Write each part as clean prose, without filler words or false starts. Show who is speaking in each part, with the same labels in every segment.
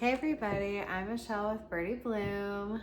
Speaker 1: Hey everybody, I'm Michelle with Birdie Bloom.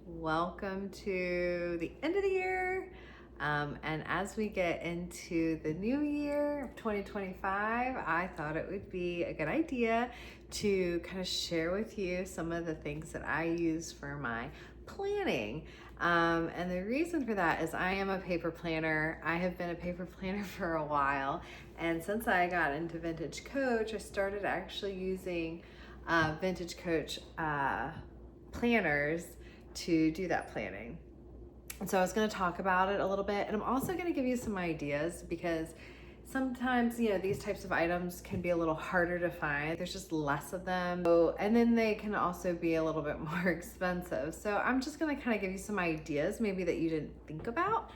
Speaker 1: Welcome to the end of the year. And as we get into the new year of 2025, I thought it would be a good idea to kind of share with you some of the things that I use for my planning. And the reason for that is I am a paper planner. I have been a paper planner for a while. And since I got into Vintage Coach, I started actually using Vintage Coach planners to do that planning. And so I was going to talk about it a little bit, and I'm also going to give you some ideas because sometimes, you know, these types of items can be a little harder to find. There's just less of them. And then they can also be a little bit more expensive. So I'm just going to kind of give you some ideas maybe that you didn't think about,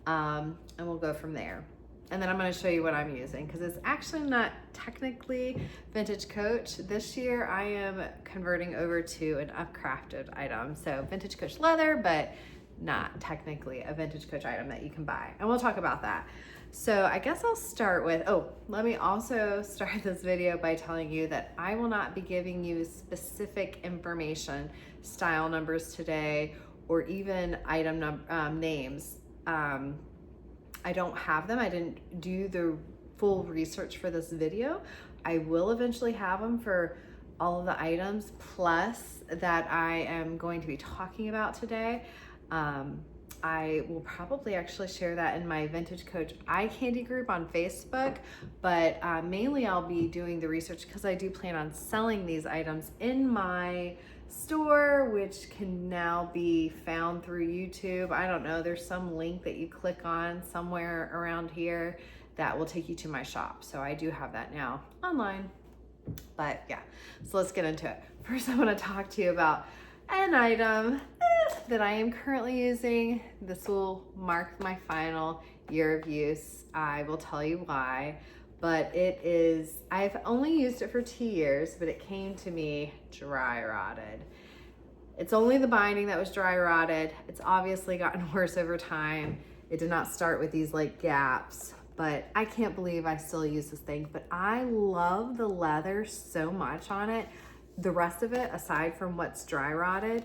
Speaker 1: and we'll go from there. And then I'm going to show you what I'm using because it's actually not technically Vintage Coach. This year I am converting over to an upcrafted item. So Vintage Coach leather, but not technically a Vintage Coach item that you can buy. And we'll talk about that. So I guess I'll start with, let me also start this video by telling you that I will not be giving you specific information, style numbers today, or even item names. I don't have them. I didn't do the full research for this video. I will eventually have them for all of the items plus that I am going to be talking about today. I will probably actually share that in my Vintage Coach Eye Candy group on Facebook, but mainly I'll be doing the research because I do plan on selling these items in my store, which can now be found through YouTube. I don't know, there's some link that you click on somewhere around here that will take you to my shop. So I do have that now online, but yeah, so let's get into it. First, I want to talk to you about an item that I am currently using. This will mark my final year of use. I will tell you why, but it is, I've only used it for 2 years, but it came to me dry rotted. It's only the binding that was dry rotted. It's obviously gotten worse over time. It did not start with these like gaps, but I can't believe I still use this thing, but I love the leather so much on it. The rest of it, aside from what's dry rotted,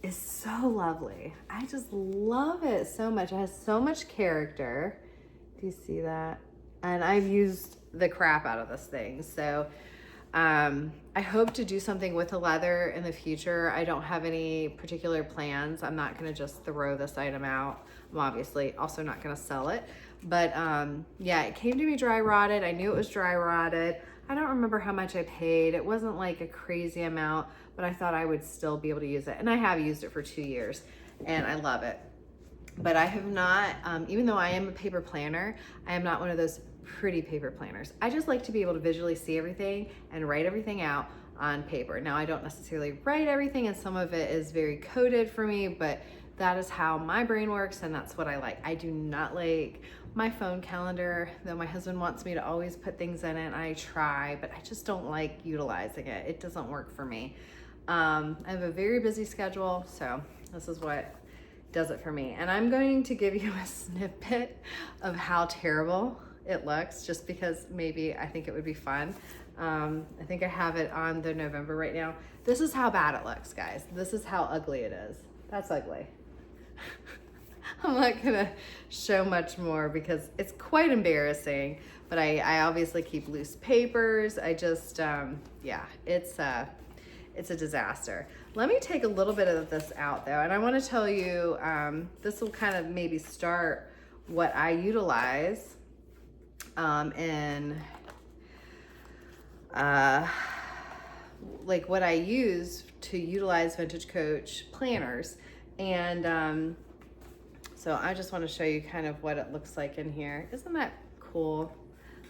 Speaker 1: is so lovely. I just love it so much. It has so much character. Do you see that? And I've used the crap out of this thing. So I hope to do something with the leather in the future. I don't have any particular plans. I'm not gonna just throw this item out. I'm obviously also not gonna sell it. But yeah, it came to me dry rotted. I knew it was dry rotted. I don't remember how much I paid. It wasn't like a crazy amount, but I thought I would still be able to use it. And I have used it for 2 years and I love it. But I have not, even though I am a paper planner, I am not one of those pretty paper planners. I just like to be able to visually see everything and write everything out on paper. Now, I don't necessarily write everything and some of it is very coded for me, but that is how my brain works and that's what I like. I do not like my phone calendar, though my husband wants me to always put things in it. I try, but I just don't like utilizing it. It doesn't work for me. I have a very busy schedule, so this is what does it for me. And I'm going to give you a snippet of how terrible it looks just because maybe I think it would be fun. I think I have it on the November right now. This is how bad it looks, guys. This is how ugly it is. That's ugly. I'm not gonna show much more because it's quite embarrassing, but I obviously keep loose papers. I just, yeah, it's a disaster. Let me take a little bit of this out though, and I wanna tell you, this will kind of maybe start what I utilize in like what I use to utilize Vintage Coach planners. And so I just want to show you kind of what it looks like in here. Isn't that cool?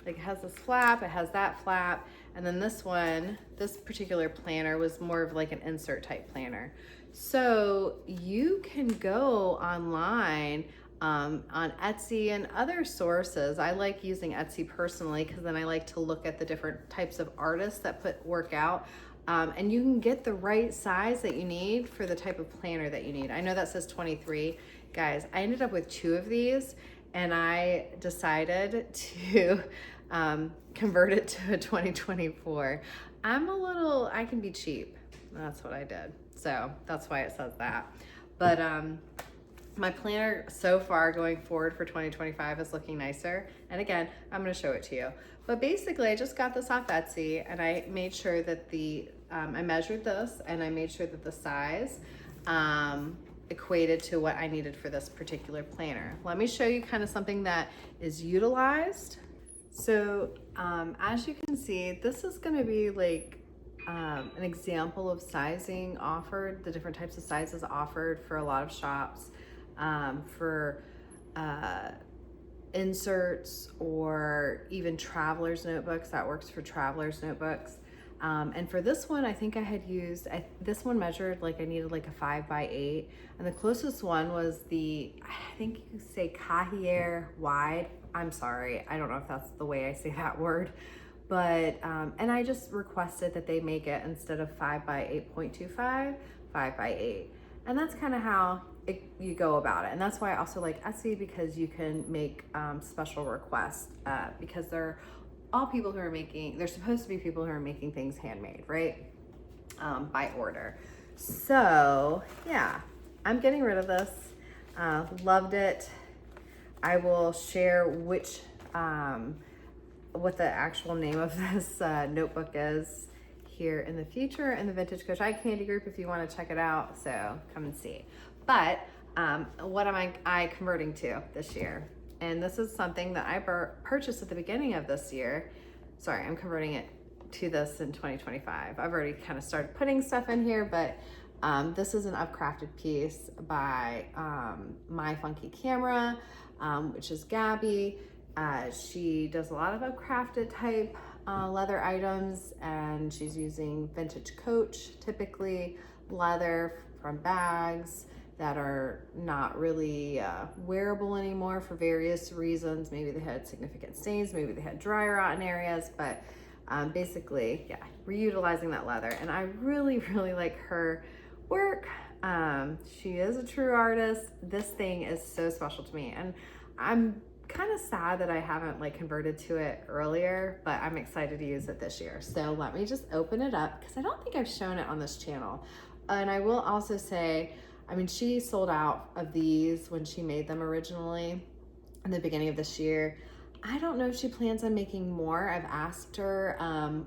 Speaker 1: Like it has this flap, it has that flap, and then this one, this particular planner was more of like an insert type planner. So you can go online on Etsy and other sources. I like using Etsy personally because then I like to look at the different types of artists that put work out. And you can get the right size that you need for the type of planner that you need. I know that says 23. Guys, I ended up with 2 of these and I decided to convert it to a 2024. I can be cheap. That's what I did. So that's why it says that. But my planner so far going forward for 2025 is looking nicer. And again, I'm gonna show it to you. But basically I just got this off Etsy and I made sure that I measured this and I made sure that the size equated to what I needed for this particular planner. Let me show you kind of something that is utilized. So as you can see, this is gonna be like an example of sizing offered, the different types of sizes offered for a lot of shops, for inserts or even traveler's notebooks. That works for traveler's notebooks. And for this one, I think I had used, this one measured like I needed like a 5x8, and the closest one was I think you say Cahier wide. I'm sorry, I don't know if that's the way I say that word, but, and I just requested that they make it instead of 5x8.25, 5x8. And that's kind of how you go about it. And that's why I also like Etsy, because you can make special requests because they're all people who are they're supposed to be people who are making things handmade, right? By order. So yeah, I'm getting rid of this. Loved it. I will share what the actual name of this notebook is here in the future in the Vintage Coach Candy group if you want to check it out. So come and see. But what am I converting to this year? And this is something that I purchased at the beginning of this year. Sorry, I'm converting it to this in 2025. I've already kind of started putting stuff in here, but this is an upcrafted piece by MyFunkyCamera, which is Gabi. She does a lot of upcrafted type leather items, and she's using vintage Coach, typically leather from bags that are not really wearable anymore for various reasons. Maybe they had significant stains, maybe they had dry rot in areas, but basically, yeah, reutilizing that leather. And I really, really like her work. She is a true artist. This thing is so special to me, and I'm kind of sad that I haven't like converted to it earlier, but I'm excited to use it this year. So let me just open it up, because I don't think I've shown it on this channel. And I will also say, I mean, she sold out of these when she made them originally in the beginning of this year. I don't know if she plans on making more. I've asked her.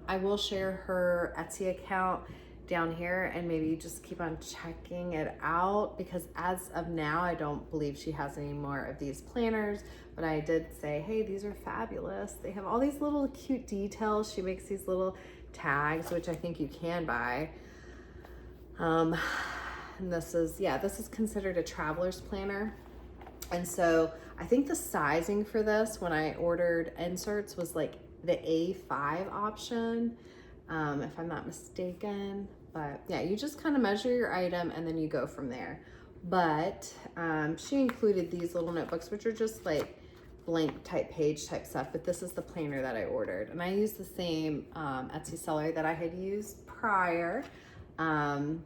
Speaker 1: I will share her Etsy account down here, and maybe just keep on checking it out, because as of now, I don't believe she has any more of these planners. But I did say, hey, these are fabulous. They have all these little cute details. She makes these little tags, which I think you can buy. And this is considered a traveler's planner. And so I think the sizing for this, when I ordered inserts, was like the A5 option, if I'm not mistaken. But yeah, you just kind of measure your item and then you go from there. But she included these little notebooks, which are just like blank type page type stuff. But this is the planner that I ordered, and I used the same Etsy seller that I had used prior. And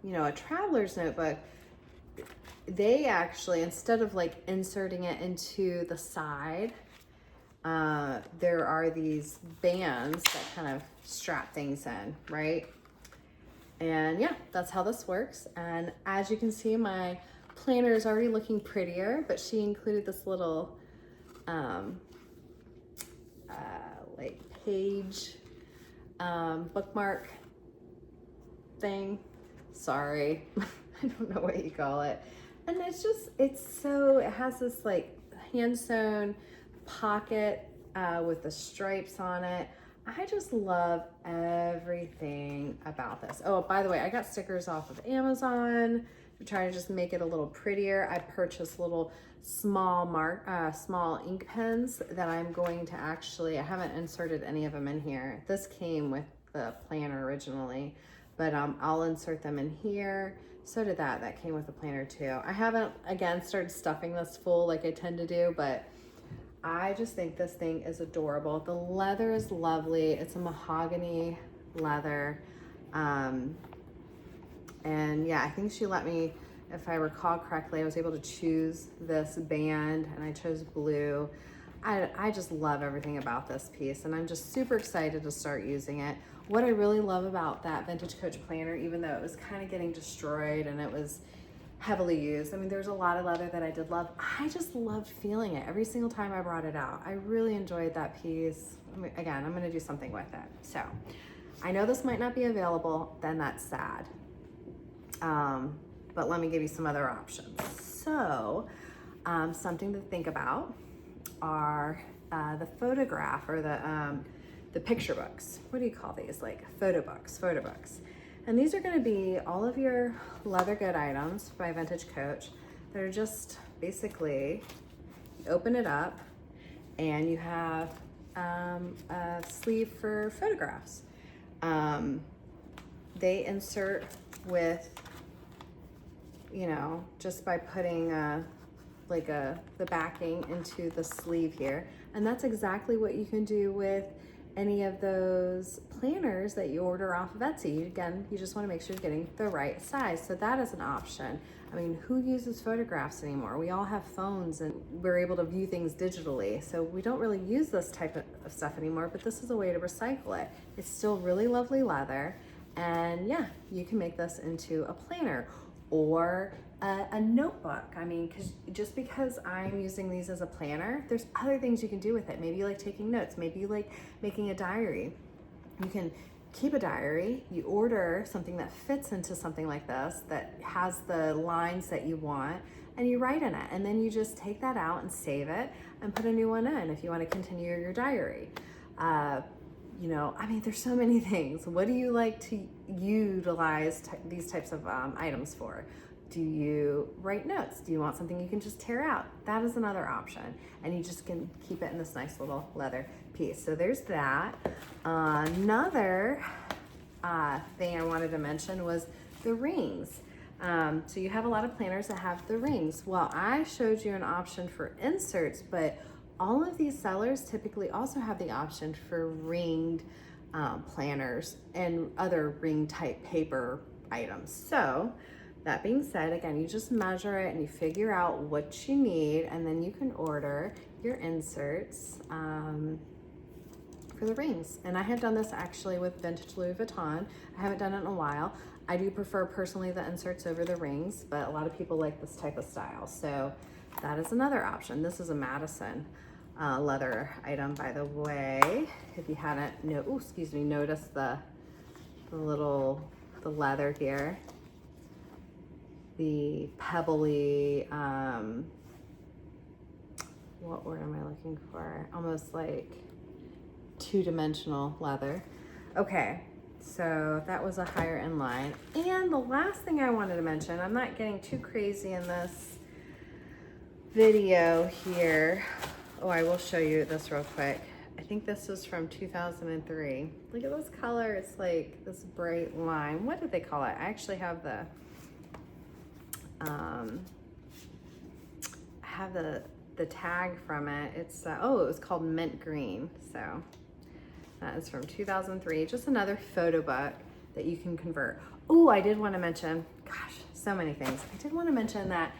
Speaker 1: you know, a traveler's notebook, they actually, instead of like inserting it into the side, there are these bands that kind of strap things in, right? And yeah, that's how this works. And as you can see, my planner is already looking prettier, but she included this little like page bookmark thing. Sorry, I don't know what you call it. And it has this like hand sewn pocket with the stripes on it. I just love everything about this. Oh, by the way, I got stickers off of Amazon to try to just make it a little prettier. I purchased little small ink pens that I'm going to I haven't inserted any of them in here. This came with the planner originally, but I'll insert them in here. So did that came with the planner too. I haven't, again, started stuffing this full like I tend to do, but I just think this thing is adorable. The leather is lovely. It's a mahogany leather. And yeah, I think she let me, if I recall correctly, I was able to choose this band, and I chose blue. I just love everything about this piece, and I'm just super excited to start using it. What I really love about that Vintage Coach planner, even though it was kind of getting destroyed and it was heavily used, I mean, there's a lot of leather that I did love. I just loved feeling it every single time I brought it out. I really enjoyed that piece. I mean, again, I'm gonna do something with it. So I know this might not be available, then that's sad. But let me give you some other options. So something to think about are the photograph or the picture books. What do you call these? Like photo books. And these are gonna be all of your leather good items by Vintage Coach. They're just basically, you open it up and you have a sleeve for photographs. They insert with, you know, just by putting the backing into the sleeve here. And that's exactly what you can do with any of those planners that you order off of Etsy. Again, you just want to make sure you're getting the right size. So that is an option. I mean, who uses photographs anymore? We all have phones and we're able to view things digitally. So we don't really use this type of stuff anymore, but this is a way to recycle it. It's still really lovely leather. And yeah, you can make this into a planner or a notebook. I mean, just because I'm using these as a planner, there's other things you can do with it. Maybe you like taking notes. Maybe you like making a diary. You can keep a diary. You order something that fits into something like this that has the lines that you want, and you write in it. And then you just take that out and save it and put a new one in if you want to continue your diary. You know, I mean, there's so many things. What do you like to utilize these types of items for? Do you write notes? Do you want something you can just tear out? That is another option. And you just can keep it in this nice little leather piece. So there's that. Another thing I wanted to mention was the rings. So you have a lot of planners that have the rings. Well, I showed you an option for inserts, but all of these sellers typically also have the option for ringed planners and other ring type paper items. So that being said, again, you just measure it and you figure out what you need, and then you can order your inserts for the rings. And I have done this actually with Vintage Louis Vuitton. I haven't done it in a while. I do prefer personally the inserts over the rings, but a lot of people like this type of style. So that is another option. This is a Madison leather item, by the way. If you hadn't noticed the leather here. The pebbly, what word am I looking for? Almost like two-dimensional leather. Okay, so that was a higher end line. And the last thing I wanted to mention, I'm not getting too crazy in this video here. Oh, I will show you this real quick. I think this is from 2003. Look at this color. It's like this bright lime. What did they call it? I actually have the tag from it. It's it was called mint green. So that is from 2003. Just another photo book that you can convert. Oh, I did want to mention, gosh, so many things. I did want to mention that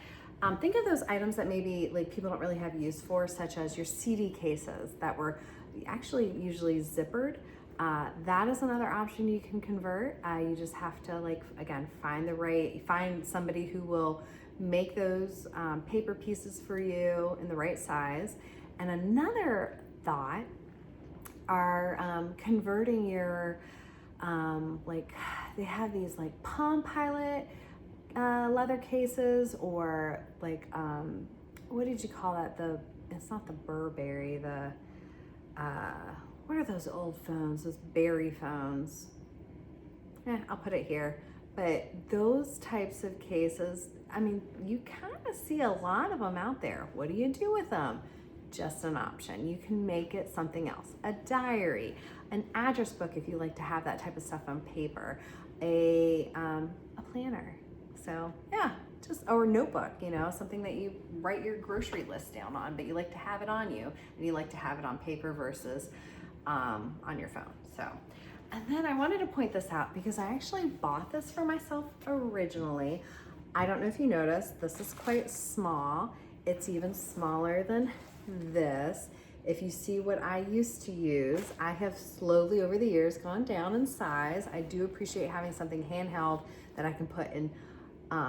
Speaker 1: think of those items that maybe like people don't really have use for, such as your CD cases that were actually usually zippered. That is another option you can convert. You just have to, like, again, find somebody who will make those paper pieces for you in the right size. And another thought are converting your, like, they have these like Palm Pilot leather cases, or like, what did you call that? It's not the Burberry, what are those old phones, those Berry phones? I'll put it here. But those types of cases, I mean, you kind of see a lot of them out there. What do you do with them? Just an option. You can make it something else. A diary, an address book if you like to have that type of stuff on paper, a planner. So yeah, or notebook, you know, something that you write your grocery list down on, but you like to have it on you, and you like to have it on paper versus on your phone. So, and then I wanted to point this out because I actually bought this for myself originally. I don't know if you noticed, this is quite small. It's even smaller than this. If you see what I used to use, I have slowly over the years gone down in size. I do appreciate having something handheld that I can put in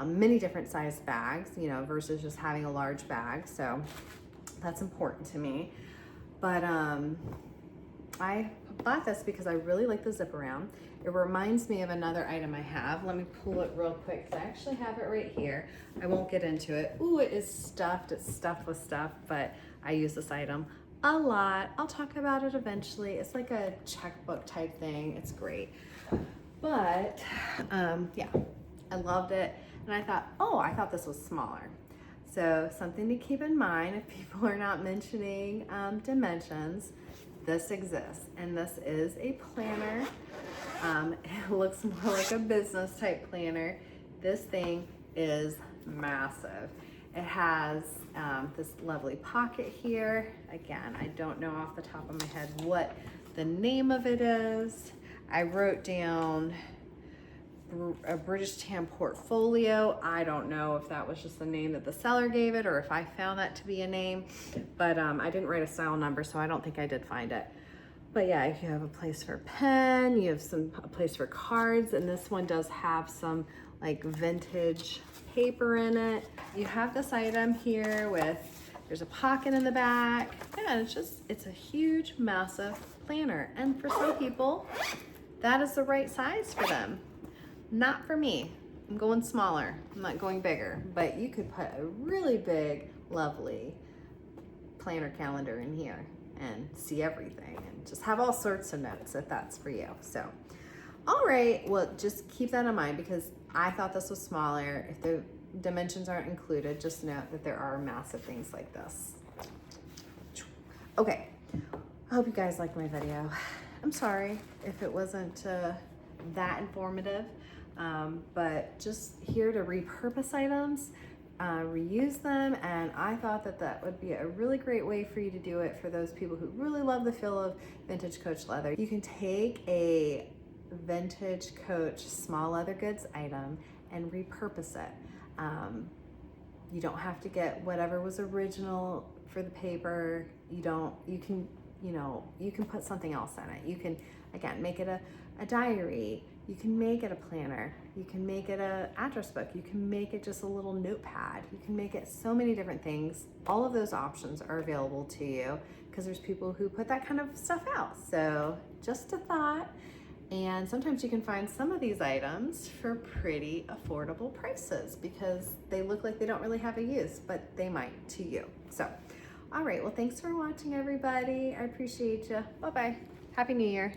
Speaker 1: many different size bags, you know, versus just having a large bag. So that's important to me. But I bought this because I really like the zip around. It reminds me of another item I have. Let me pull it real quick because I actually have it right here. I won't get into it. Ooh, it is stuffed. It's stuffed with stuff, but I use this item a lot. I'll talk about it eventually. It's like a checkbook type thing. It's great. But yeah, I loved it. And I thought, oh, I thought this was smaller. So something to keep in mind if people are not mentioning dimensions, this exists. And this is a planner. It looks more like a business type planner. This thing is massive. It has this lovely pocket here. Again, I don't know off the top of my head what the name of it is. I wrote down a British Tam portfolio. I don't know if that was just the name that the seller gave it or if I found that to be a name, but I didn't write a style number, so I don't think I did find it. But yeah, if you have a place for a pen, you have a place for cards, and this one does have some like vintage paper in it. You have this item here with, there's a pocket in the back. Yeah, it's a huge, massive planner. And for some people, that is the right size for them. Not for me. I'm going smaller. I'm not going bigger, but you could put a really big, lovely planner calendar in here and see everything and just have all sorts of notes if that's for you. So, all right, well, just keep that in mind because I thought this was smaller. If the dimensions aren't included, just note that there are massive things like this. Okay, I hope you guys liked my video. I'm sorry if it wasn't that informative, but just here to repurpose items, reuse them, and I thought that that would be a really great way for you to do it for those people who really love the feel of vintage Coach leather. You can take a vintage Coach small leather goods item and repurpose it. You don't have to get whatever was original for the paper. You can put something else in it. You can, again, make it a diary. You can make it a planner. You can make it an address book. You can make it just a little notepad. You can make it so many different things. All of those options are available to you because there's people who put that kind of stuff out. So just a thought. And sometimes you can find some of these items for pretty affordable prices because they look like they don't really have a use, but they might to you. So, all right, well, thanks for watching, everybody. I appreciate you. Bye-bye. Happy New Year.